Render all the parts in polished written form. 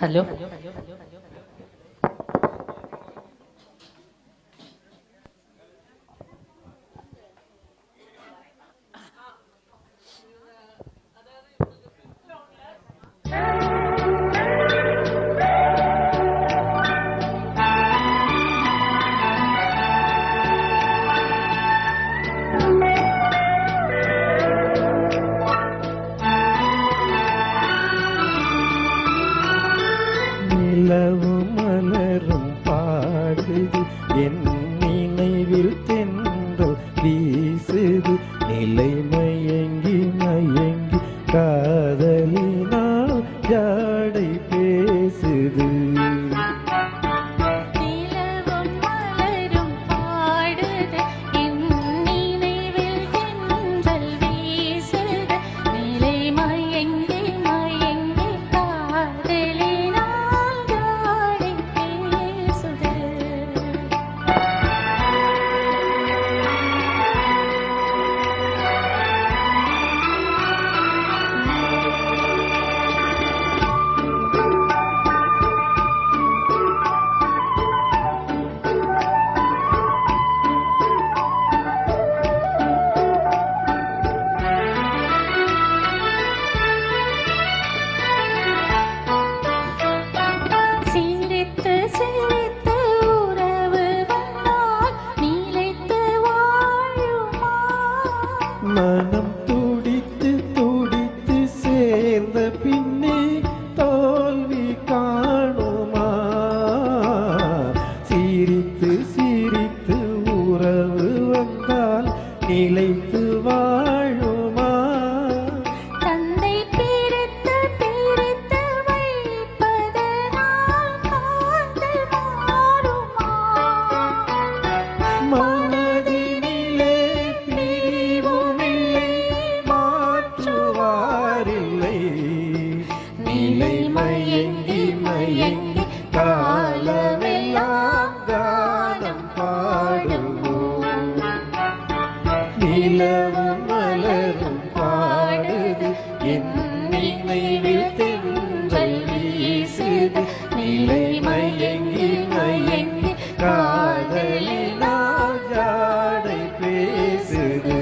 Hello. நிலவும் மலரும் பாடுது என் நினைவில் தென்றல் வீசுது நிலை மயங்கி மயங்கி காதலினால் ஜாடை பேசுது. மனம் துடித்து துடித்து சேர்ந்த பின்னே தோல்வி காணுமா? சிரித்து சிரித்து உறவு வந்தால் நிலைத்து வாழுமா? தந்தை பிரித்து பிரித்து வைப்பதனால் காதல் மாறுமா? மனதினிலே பிரிவுமில்லை மாற்றுவாரில்லை நிலை மயங்கி மயங்கி காலமெல்லாம் கானம் பாடுவோம். நிலவும் மலரும் பாடுது என் நினைவில் தென்றல் வீசுது நிலை மயங்கி மயங்கி காதலினால் ஜாடை பேசுது.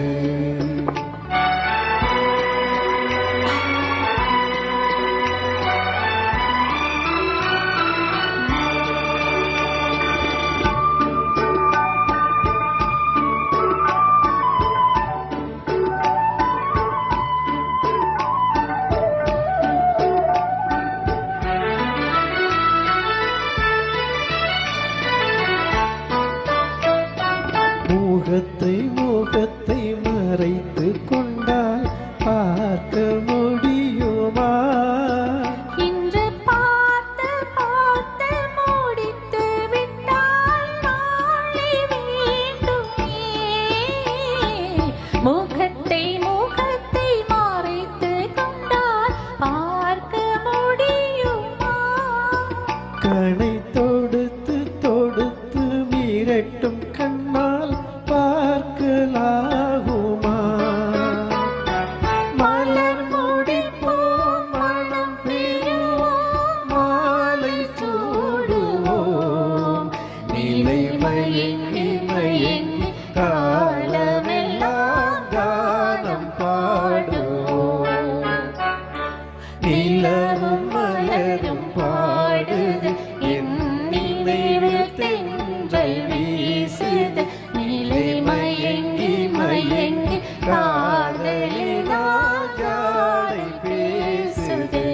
முகத்தை முகத்தை மறைத்து கொண்டால் பார்க்க முடியுமா? இன்று பார்த்து பார்த்து முடித்து விட்டால் நாளை வேண்டுமே. முகத்தை முகத்தை மறைத்து கொண்டால் பார்க்க முடியுமா? கணை தொடுத்து தொடுத்து மிரட்டும் கண்ணால் பார்க்கலாகுமா? மலர் முடிப்போம் மனம் பெறுவோம் மாலை சூடுவோம் நிலை மயங்கி மயங்கி காலமெல்லாம் கானம் பாடுவோம். நிலவும் மலரும் பாடுது என் நினைவில் தென்றல் வீசுது நிலை மயங்கி மயங்கி காதலினால் ஜாடை பேசுது.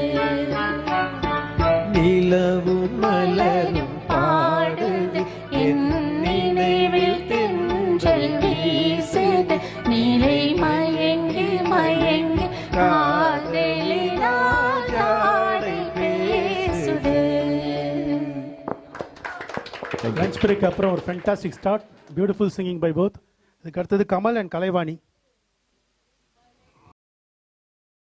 நிலவும் மலரும் பாடுது என் நினைவில் தென்றல் வீசுது நிலை மயங்கி மயங்கி காதலினால் ஜாடை பேசுது. லஞ்ச் பிரேக் அப்புறம் ஒரு fantastic start, beautiful singing by both. இதுக்கு அடுத்தது கமல் அண்ட் கலைவாணி.